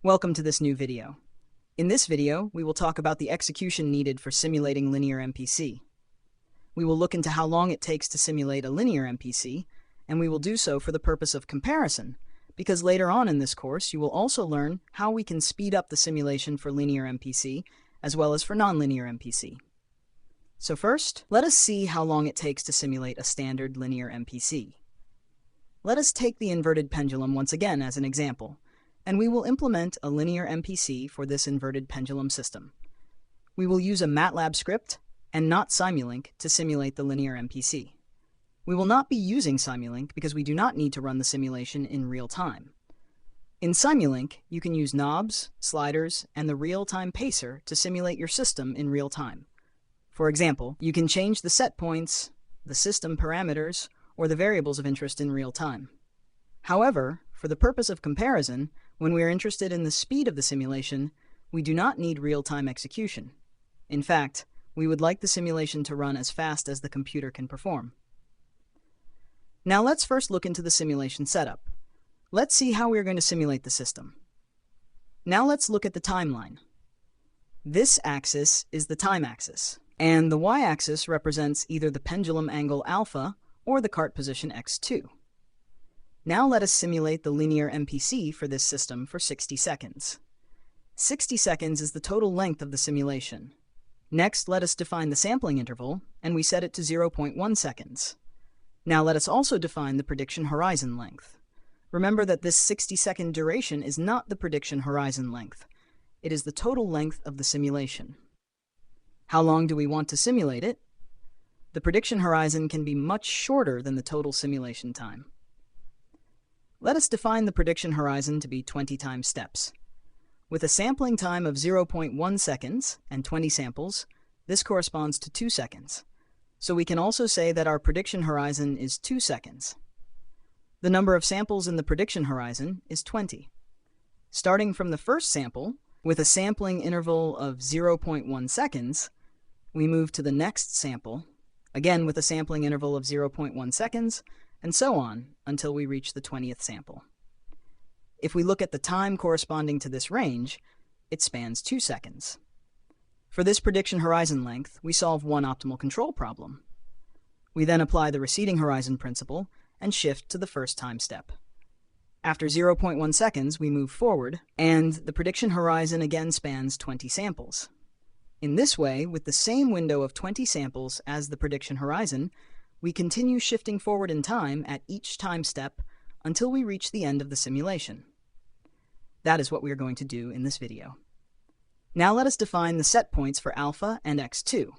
Welcome to this new video. In this video, we will talk about the execution needed for simulating linear MPC. We will look into how long it takes to simulate a linear MPC, and we will do so for the purpose of comparison, because later on in this course you will also learn how we can speed up the simulation for linear MPC as well as for nonlinear MPC. So first, let us see how long it takes to simulate a standard linear MPC. Let us take the inverted pendulum once again as an example, and we will implement a linear MPC for this inverted pendulum system. We will use a MATLAB script and not Simulink to simulate the linear MPC. We will not be using Simulink because we do not need to run the simulation in real time. In Simulink, you can use knobs, sliders, and the real-time pacer to simulate your system in real time. For example, you can change the set points, the system parameters, or the variables of interest in real time. However, for the purpose of comparison, when we are interested in the speed of the simulation, we do not need real-time execution. In fact, we would like the simulation to run as fast as the computer can perform. Now let's first look into the simulation setup. Let's see how we are going to simulate the system. Now let's look at the timeline. This axis is the time axis, and the y-axis represents either the pendulum angle alpha or the cart position x2. Now let us simulate the linear MPC for this system for 60 seconds. 60 seconds is the total length of the simulation. Next, let us define the sampling interval, and we set it to 0.1 seconds. Now let us also define the prediction horizon length. Remember that this 60-second duration is not the prediction horizon length. It is the total length of the simulation. How long do we want to simulate it? The prediction horizon can be much shorter than the total simulation time. Let us define the prediction horizon to be 20 time steps. With a sampling time of 0.1 seconds and 20 samples, this corresponds to 2 seconds. So we can also say that our prediction horizon is 2 seconds. The number of samples in the prediction horizon is 20. Starting from the first sample, with a sampling interval of 0.1 seconds, we move to the next sample, again with a sampling interval of 0.1 seconds, and so on until we reach the 20th sample. If we look at the time corresponding to this range, it spans 2 seconds. For this prediction horizon length, we solve one optimal control problem. We then apply the receding horizon principle and shift to the first time step. After 0.1 seconds, we move forward, and the prediction horizon again spans 20 samples. In this way, with the same window of 20 samples as the prediction horizon, we continue shifting forward in time at each time step until we reach the end of the simulation. That is what we are going to do in this video. Now let us define the set points for alpha and x2.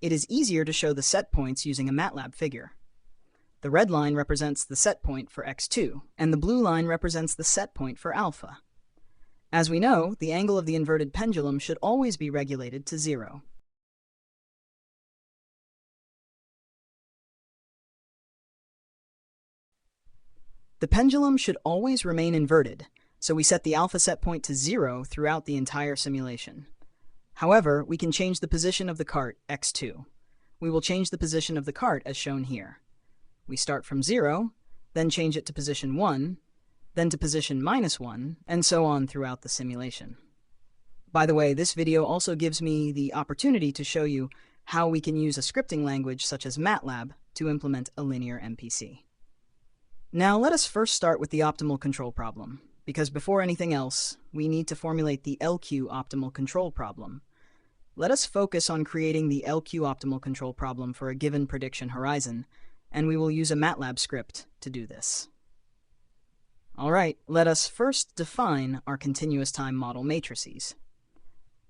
It is easier to show the set points using a MATLAB figure. The red line represents the set point for x2, and the blue line represents the set point for alpha. As we know, the angle of the inverted pendulum should always be regulated to 0. The pendulum should always remain inverted, so we set the alpha set point to 0 throughout the entire simulation. However, we can change the position of the cart, x2. We will change the position of the cart as shown here. We start from 0, then change it to position 1, then to position -1, and so on throughout the simulation. By the way, this video also gives me the opportunity to show you how we can use a scripting language such as MATLAB to implement a linear MPC. Now let us first start with the optimal control problem, because before anything else, we need to formulate the LQ optimal control problem. Let us focus on creating the LQ optimal control problem for a given prediction horizon, and we will use a MATLAB script to do this. Alright, let us first define our continuous time model matrices.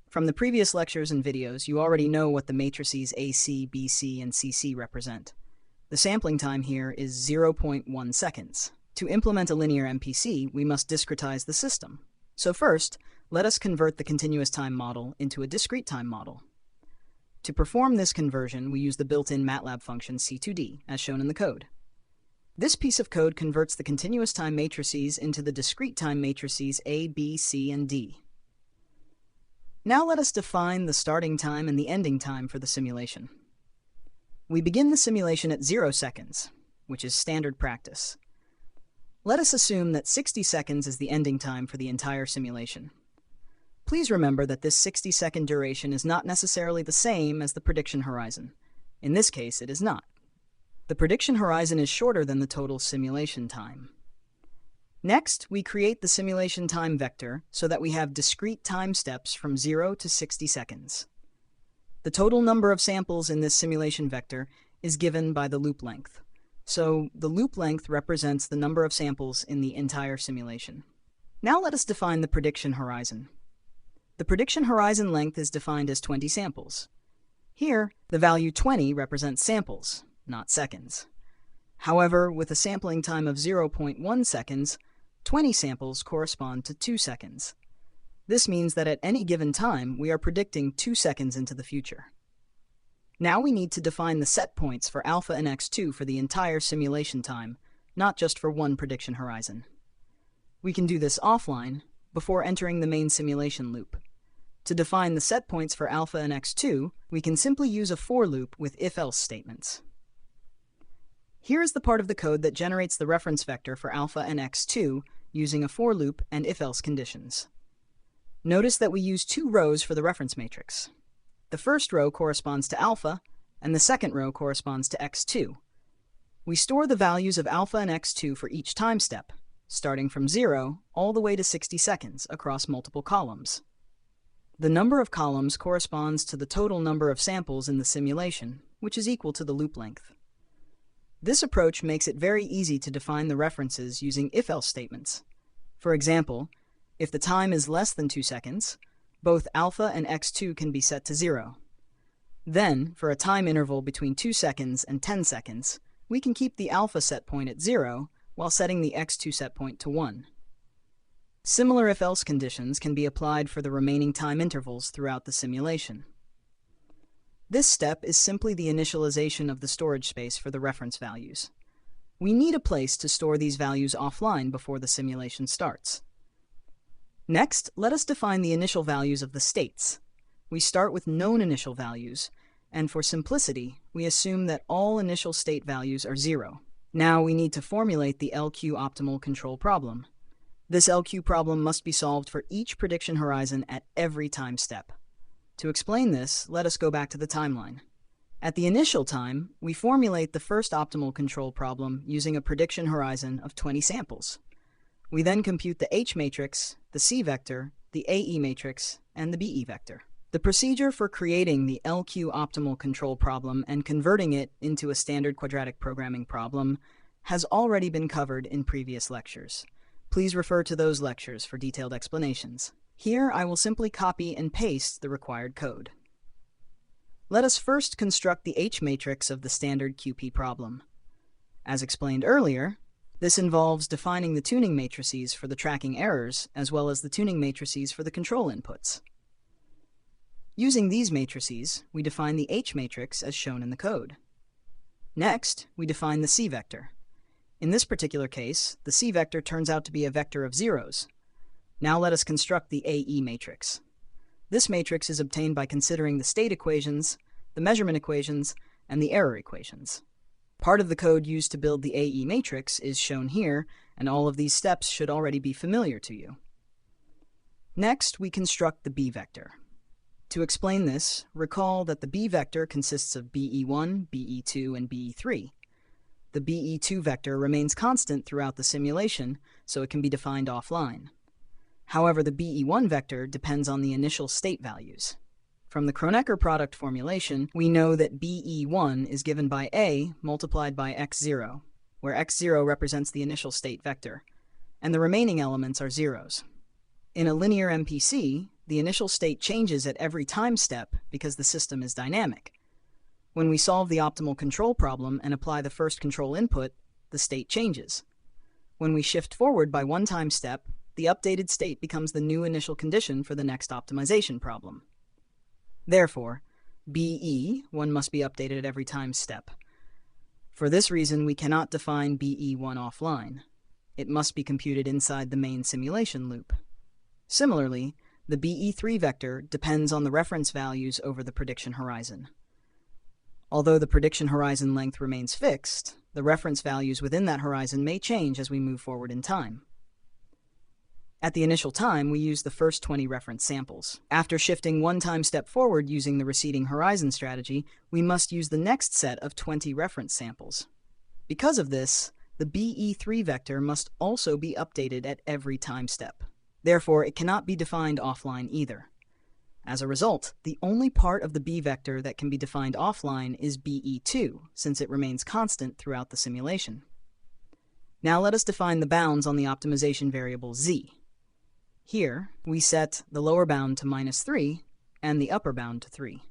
From the previous lectures and videos, you already know what the matrices AC, BC, and CC represent. The sampling time here is 0.1 seconds. To implement a linear MPC, we must discretize the system. So first, let us convert the continuous time model into a discrete time model. To perform this conversion, we use the built-in MATLAB function C2D, as shown in the code. This piece of code converts the continuous time matrices into the discrete time matrices A, B, C, and D. Now let us define the starting time and the ending time for the simulation. We begin the simulation at 0 seconds, which is standard practice. Let us assume that 60 seconds is the ending time for the entire simulation. Please remember that this 60-second duration is not necessarily the same as the prediction horizon. In this case, it is not. The prediction horizon is shorter than the total simulation time. Next, we create the simulation time vector so that we have discrete time steps from 0 to 60 seconds. The total number of samples in this simulation vector is given by the loop length. So the loop length represents the number of samples in the entire simulation. Now let us define the prediction horizon. The prediction horizon length is defined as 20 samples. Here, the value 20 represents samples, not seconds. However, with a sampling time of 0.1 seconds, 20 samples correspond to 2 seconds. This means that at any given time, we are predicting 2 seconds into the future. Now we need to define the set points for alpha and x2 for the entire simulation time, not just for one prediction horizon. We can do this offline, before entering the main simulation loop. To define the set points for alpha and x2, we can simply use a for loop with if-else statements. Here is the part of the code that generates the reference vector for alpha and x2 using a for loop and if-else conditions. Notice that we use 2 rows for the reference matrix. The first row corresponds to alpha, and the second row corresponds to x2. We store the values of alpha and x2 for each time step, starting from 0 all the way to 60 seconds across multiple columns. The number of columns corresponds to the total number of samples in the simulation, which is equal to the loop length. This approach makes it very easy to define the references using if-else statements. For example, if the time is less than 2 seconds, both alpha and x2 can be set to 0. Then, for a time interval between 2 seconds and 10 seconds, we can keep the alpha set point at 0 while setting the x2 set point to 1. Similar if-else conditions can be applied for the remaining time intervals throughout the simulation. This step is simply the initialization of the storage space for the reference values. We need a place to store these values offline before the simulation starts. Next, let us define the initial values of the states. We start with known initial values, and for simplicity, we assume that all initial state values are 0. Now we need to formulate the LQ optimal control problem. This LQ problem must be solved for each prediction horizon at every time step. To explain this, let us go back to the timeline. At the initial time, we formulate the first optimal control problem using a prediction horizon of 20 samples. We then compute the H matrix, the C vector, the AE matrix, and the BE vector. The procedure for creating the LQ optimal control problem and converting it into a standard quadratic programming problem has already been covered in previous lectures. Please refer to those lectures for detailed explanations. Here, I will simply copy and paste the required code. Let us first construct the H matrix of the standard QP problem. As explained earlier, this involves defining the tuning matrices for the tracking errors, as well as the tuning matrices for the control inputs. Using these matrices, we define the H matrix as shown in the code. Next, we define the C vector. In this particular case, the C vector turns out to be a vector of zeros. Now let us construct the AE matrix. This matrix is obtained by considering the state equations, the measurement equations, and the error equations. Part of the code used to build the AE matrix is shown here, and all of these steps should already be familiar to you. Next, we construct the B vector. To explain this, recall that the B vector consists of BE1, BE2, and BE3. The BE2 vector remains constant throughout the simulation, so it can be defined offline. However, the BE1 vector depends on the initial state values. From the Kronecker product formulation, we know that BE1 is given by A multiplied by x0, where x0 represents the initial state vector, and the remaining elements are zeros. In a linear MPC, the initial state changes at every time step because the system is dynamic. When we solve the optimal control problem and apply the first control input, the state changes. When we shift forward by one time step, the updated state becomes the new initial condition for the next optimization problem. Therefore, BE1 must be updated at every time step. For this reason, we cannot define BE1 offline. It must be computed inside the main simulation loop. Similarly, the BE3 vector depends on the reference values over the prediction horizon. Although the prediction horizon length remains fixed, the reference values within that horizon may change as we move forward in time. At the initial time, we use the first 20 reference samples. After shifting one time step forward using the receding horizon strategy, we must use the next set of 20 reference samples. Because of this, the BE3 vector must also be updated at every time step. Therefore, it cannot be defined offline either. As a result, the only part of the B vector that can be defined offline is BE2, since it remains constant throughout the simulation. Now let us define the bounds on the optimization variable z. Here, we set the lower bound to -3 and the upper bound to 3.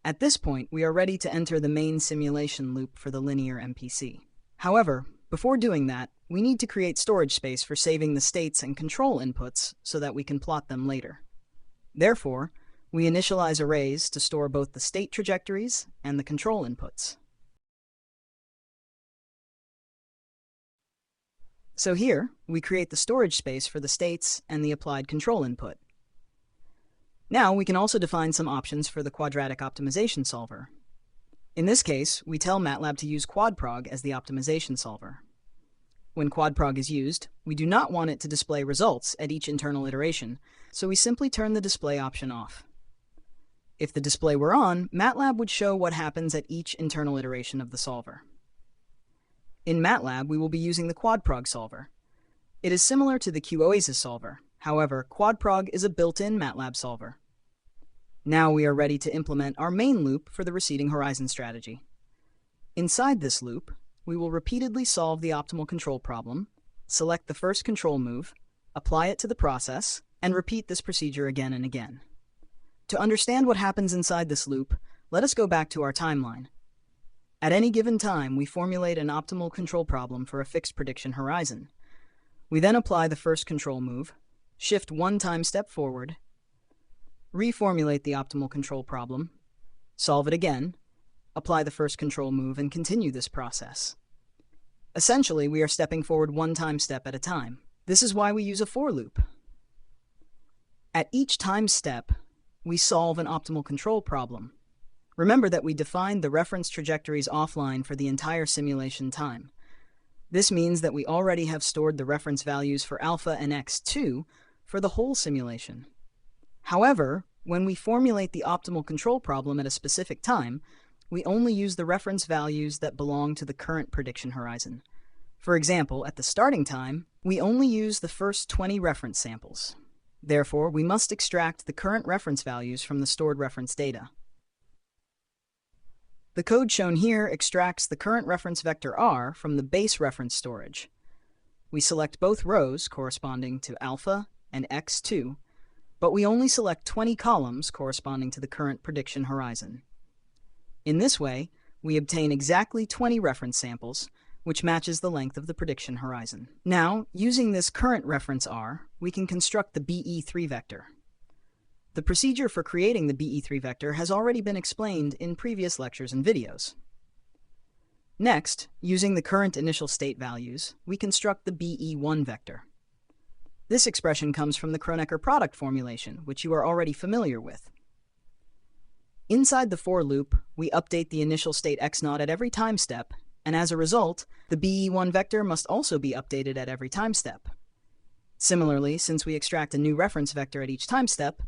At this point, we are ready to enter the main simulation loop for the linear MPC. However, before doing that, we need to create storage space for saving the states and control inputs so that we can plot them later. Therefore, we initialize arrays to store both the state trajectories and the control inputs. So here, we create the storage space for the states and the applied control input. Now we can also define some options for the quadratic optimization solver. In this case, we tell MATLAB to use quadprog as the optimization solver. When quadprog is used, we do not want it to display results at each internal iteration, so we simply turn the display option off. If the display were on, MATLAB would show what happens at each internal iteration of the solver. In MATLAB, we will be using the quadprog solver. It is similar to the QOasis solver. However, quadprog is a built-in MATLAB solver. Now we are ready to implement our main loop for the receding horizon strategy. Inside this loop, we will repeatedly solve the optimal control problem, select the first control move, apply it to the process, and repeat this procedure again and again. To understand what happens inside this loop, let us go back to our timeline. At any given time, we formulate an optimal control problem for a fixed prediction horizon. We then apply the first control move, shift one time step forward, reformulate the optimal control problem, solve it again, apply the first control move, and continue this process. Essentially, we are stepping forward one time step at a time. This is why we use a for loop. At each time step, we solve an optimal control problem. Remember that we defined the reference trajectories offline for the entire simulation time. This means that we already have stored the reference values for alpha and x2 for the whole simulation. However, when we formulate the optimal control problem at a specific time, we only use the reference values that belong to the current prediction horizon. For example, at the starting time, we only use the first 20 reference samples. Therefore, we must extract the current reference values from the stored reference data. The code shown here extracts the current reference vector r from the base reference storage. We select both rows corresponding to alpha and x2, but we only select 20 columns corresponding to the current prediction horizon. In this way, we obtain exactly 20 reference samples, which matches the length of the prediction horizon. Now, using this current reference r, we can construct the BE3 vector. The procedure for creating the BE3 vector has already been explained in previous lectures and videos. Next, using the current initial state values, we construct the BE1 vector. This expression comes from the Kronecker product formulation, which you are already familiar with. Inside the for loop, we update the initial state x0 at every time step, and as a result, the BE1 vector must also be updated at every time step. Similarly, since we extract a new reference vector at each time step,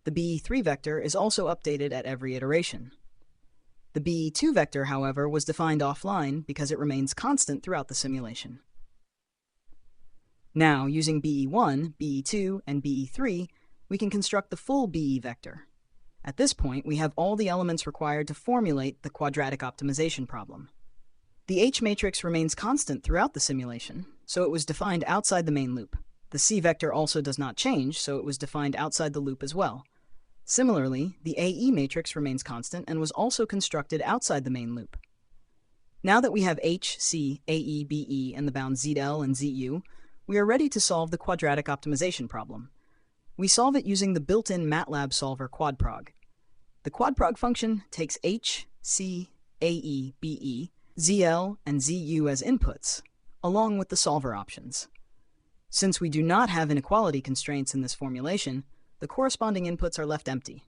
the BE3 vector is also updated at every iteration. The BE2 vector, however, was defined offline because it remains constant throughout the simulation. Now, using BE1, BE2, and BE3, we can construct the full BE vector. At this point, we have all the elements required to formulate the quadratic optimization problem. The H matrix remains constant throughout the simulation, so it was defined outside the main loop. The C vector also does not change, so it was defined outside the loop as well. Similarly, the AE matrix remains constant and was also constructed outside the main loop. Now that we have H, C, AE, BE, and the bounds ZL and ZU, we are ready to solve the quadratic optimization problem. We solve it using the built-in MATLAB solver quadprog. The quadprog function takes H, C, AE, BE, ZL, and ZU as inputs, along with the solver options. Since we do not have inequality constraints in this formulation, the corresponding inputs are left empty.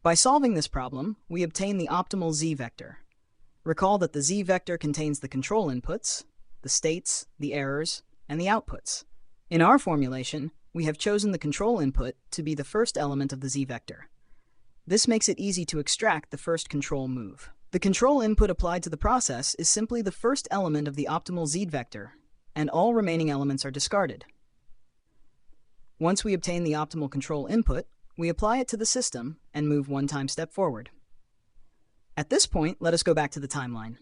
By solving this problem, we obtain the optimal z vector. Recall that the z-vector contains the control inputs, the states, the errors, and the outputs. In our formulation, we have chosen the control input to be the first element of the z-vector. This makes it easy to extract the first control move. The control input applied to the process is simply the first element of the optimal z-vector, and all remaining elements are discarded. Once we obtain the optimal control input, we apply it to the system and move one time step forward. At this point, let us go back to the timeline.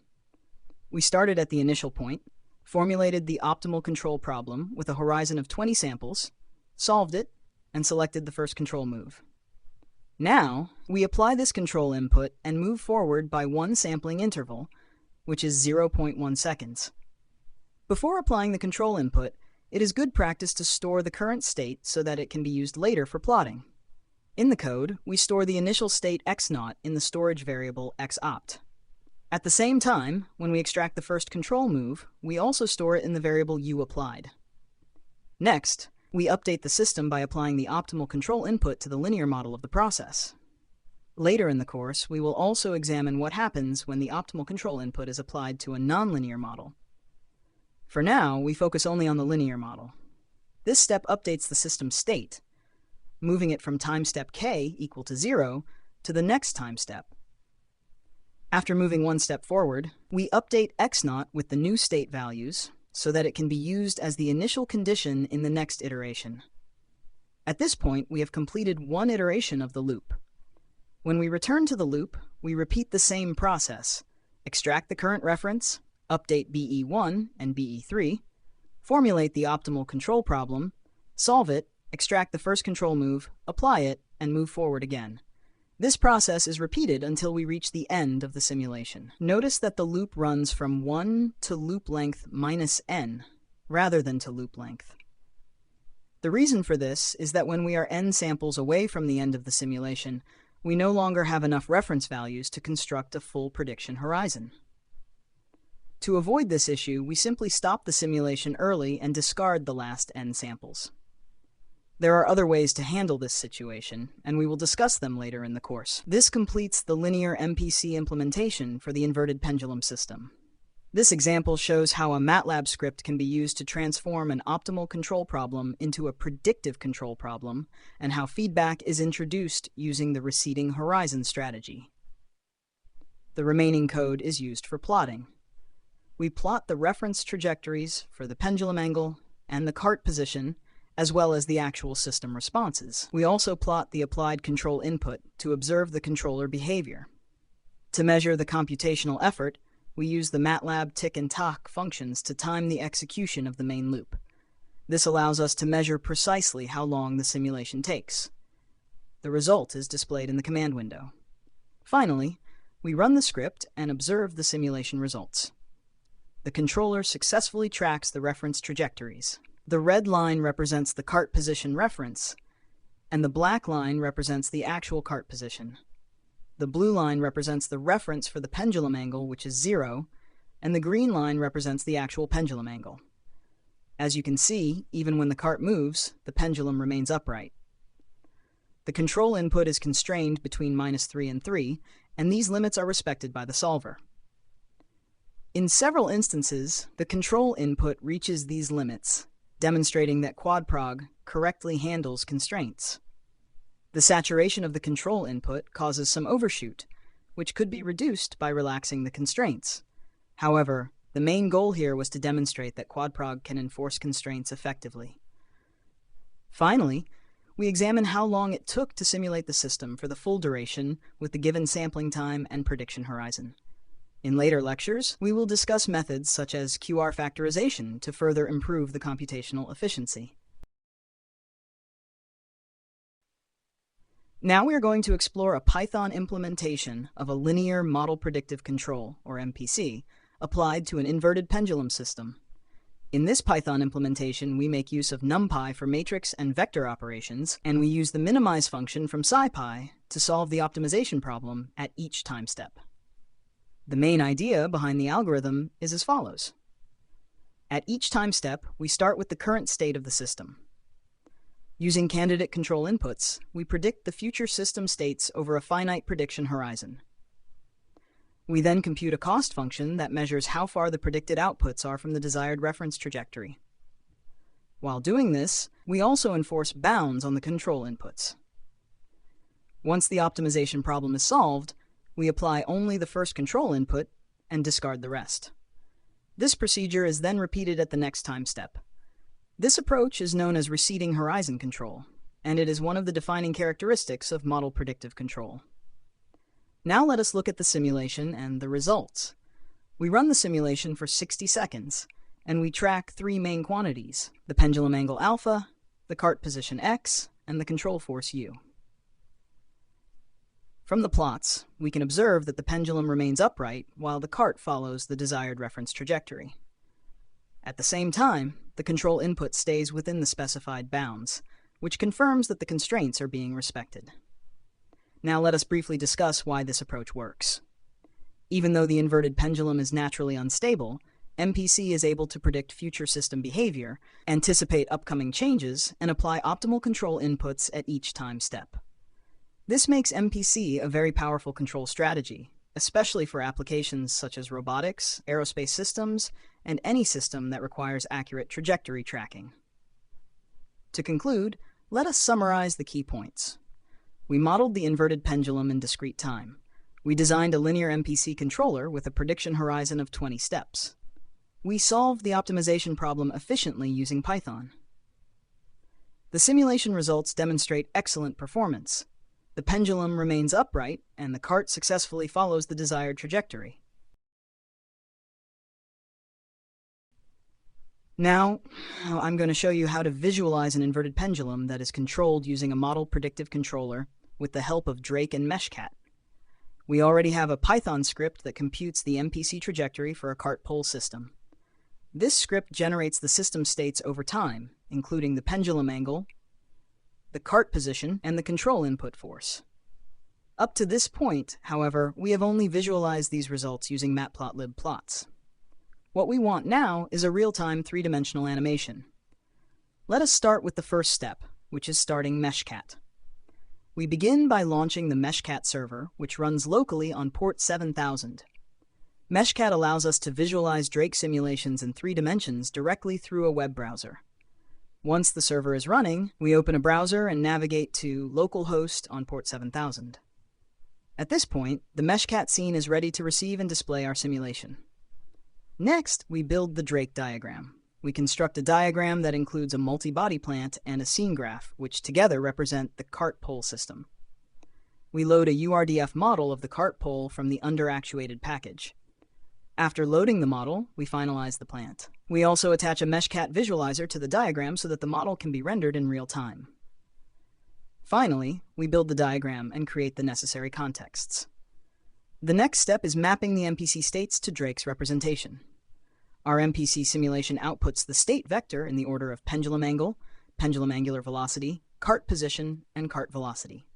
We started at the initial point, formulated the optimal control problem with a horizon of 20 samples, solved it, and selected the first control move. Now, we apply this control input and move forward by one sampling interval, which is 0.1 seconds. Before applying the control input, it is good practice to store the current state so that it can be used later for plotting. In the code, we store the initial state x0 in the storage variable xopt. At the same time, when we extract the first control move, we also store it in the variable uApplied. Next, we update the system by applying the optimal control input to the linear model of the process. Later in the course, we will also examine what happens when the optimal control input is applied to a nonlinear model. For now, we focus only on the linear model. This step updates the system's state, moving it from time step k equal to 0 to the next time step. After moving one step forward, we update x0 with the new state values so that it can be used as the initial condition in the next iteration. At this point, we have completed one iteration of the loop. When we return to the loop, we repeat the same process, extract the current reference, update BE1 and BE3, formulate the optimal control problem, solve it, extract the first control move, apply it, and move forward again. This process is repeated until we reach the end of the simulation. Notice that the loop runs from 1 to loop length minus n, rather than to loop length. The reason for this is that when we are n samples away from the end of the simulation, we no longer have enough reference values to construct a full prediction horizon. To avoid this issue, we simply stop the simulation early and discard the last n samples. There are other ways to handle this situation, and we will discuss them later in the course. This completes the linear MPC implementation for the inverted pendulum system. This example shows how a MATLAB script can be used to transform an optimal control problem into a predictive control problem, and how feedback is introduced using the receding horizon strategy. The remaining code is used for plotting. We plot the reference trajectories for the pendulum angle and the cart position, as well as the actual system responses. We also plot the applied control input to observe the controller behavior. To measure the computational effort, we use the MATLAB tick and tock functions to time the execution of the main loop. This allows us to measure precisely how long the simulation takes. The result is displayed in the command window. Finally, we run the script and observe the simulation results. The controller successfully tracks the reference trajectories. The red line represents the cart position reference, and the black line represents the actual cart position. The blue line represents the reference for the pendulum angle, which is 0, and the green line represents the actual pendulum angle. As you can see, even when the cart moves, the pendulum remains upright. The control input is constrained between -3 and 3, and these limits are respected by the solver. In several instances, the control input reaches these limits, demonstrating that quadprog correctly handles constraints. The saturation of the control input causes some overshoot, which could be reduced by relaxing the constraints. However, the main goal here was to demonstrate that quadprog can enforce constraints effectively. Finally, we examine how long it took to simulate the system for the full duration with the given sampling time and prediction horizon. In later lectures, we will discuss methods such as QR factorization to further improve the computational efficiency. Now we are going to explore a Python implementation of a Linear Model Predictive Control, or MPC, applied to an inverted pendulum system. In this Python implementation, we make use of NumPy for matrix and vector operations, and we use the minimize function from SciPy to solve the optimization problem at each time step. The main idea behind the algorithm is as follows. At each time step, we start with the current state of the system. Using candidate control inputs, we predict the future system states over a finite prediction horizon. We then compute a cost function that measures how far the predicted outputs are from the desired reference trajectory. While doing this, we also enforce bounds on the control inputs. Once the optimization problem is solved, we apply only the first control input and discard the rest. This procedure is then repeated at the next time step. This approach is known as receding horizon control, and it is one of the defining characteristics of model predictive control. Now let us look at the simulation and the results. We run the simulation for 60 seconds, and we track three main quantities: the pendulum angle alpha, the cart position x, and the control force u. From the plots, we can observe that the pendulum remains upright while the cart follows the desired reference trajectory. At the same time, the control input stays within the specified bounds, which confirms that the constraints are being respected. Now let us briefly discuss why this approach works. Even though the inverted pendulum is naturally unstable, MPC is able to predict future system behavior, anticipate upcoming changes, and apply optimal control inputs at each time step. This makes MPC a very powerful control strategy, especially for applications such as robotics, aerospace systems, and any system that requires accurate trajectory tracking. To conclude, let us summarize the key points. We modeled the inverted pendulum in discrete time. We designed a linear MPC controller with a prediction horizon of 20 steps. We solved the optimization problem efficiently using Python. The simulation results demonstrate excellent performance. The pendulum remains upright, and the cart successfully follows the desired trajectory. Now, I'm going to show you how to visualize an inverted pendulum that is controlled using a model predictive controller with the help of Drake and Meshcat. We already have a Python script that computes the MPC trajectory for a cart pole system. This script generates the system states over time, including the pendulum angle, the cart position, and the control input force. Up to this point, however, we have only visualized these results using matplotlib plots. What we want now is a real-time three-dimensional animation. Let us start with the first step, which is starting Meshcat. We begin by launching the Meshcat server, which runs locally on port 7000. Meshcat allows us to visualize Drake simulations in 3 dimensions directly through a web browser. Once the server is running, we open a browser and navigate to localhost on port 7000. At this point, the Meshcat scene is ready to receive and display our simulation. Next, we build the Drake diagram. We construct a diagram that includes a multi-body plant and a scene graph, which together represent the cart pole system. We load a URDF model of the cart pole from the Underactuated package. After loading the model, we finalize the plant. We also attach a Meshcat visualizer to the diagram so that the model can be rendered in real time. Finally, we build the diagram and create the necessary contexts. The next step is mapping the MPC states to Drake's representation. Our MPC simulation outputs the state vector in the order of pendulum angle, pendulum angular velocity, cart position, and cart velocity.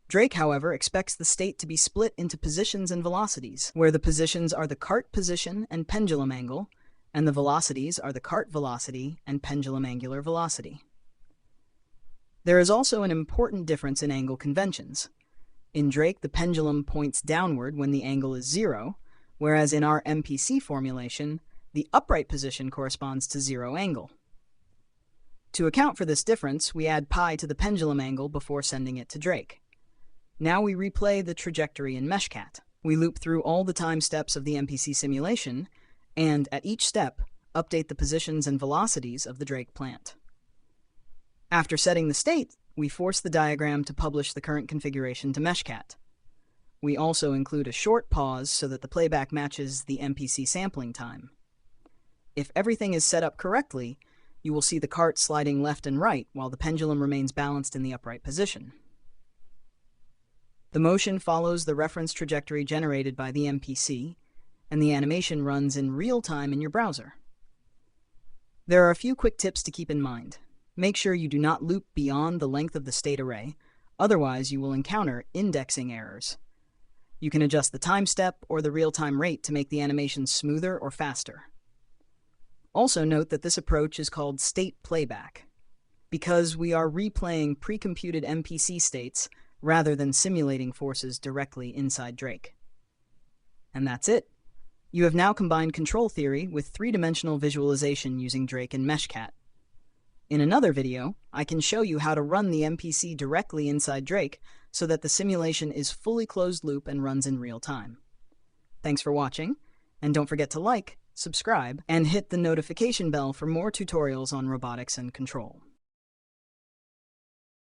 Drake, however, expects the state to be split into positions and velocities, where the positions are the cart position and pendulum angle, and the velocities are the cart velocity and pendulum angular velocity. There is also an important difference in angle conventions. In Drake, the pendulum points downward when the angle is 0, whereas in our MPC formulation, the upright position corresponds to 0 angle. To account for this difference, we add pi to the pendulum angle before sending it to Drake. Now we replay the trajectory in Meshcat. We loop through all the time steps of the MPC simulation, and at each step, update the positions and velocities of the Drake plant. After setting the state, we force the diagram to publish the current configuration to Meshcat. We also include a short pause so that the playback matches the MPC sampling time. If everything is set up correctly, you will see the cart sliding left and right while the pendulum remains balanced in the upright position. The motion follows the reference trajectory generated by the MPC, and the animation runs in real time in your browser. There are a few quick tips to keep in mind. Make sure you do not loop beyond the length of the state array, otherwise you will encounter indexing errors. You can adjust the time step or the real-time rate to make the animation smoother or faster. Also note that this approach is called state playback. Because we are replaying pre-computed MPC states rather than simulating forces directly inside Drake. And that's it. You have now combined control theory with three-dimensional visualization using Drake and Meshcat. In another video, I can show you how to run the MPC directly inside Drake so that the simulation is fully closed loop and runs in real time. Thanks for watching, and don't forget to like, subscribe, and hit the notification bell for more tutorials on robotics and control.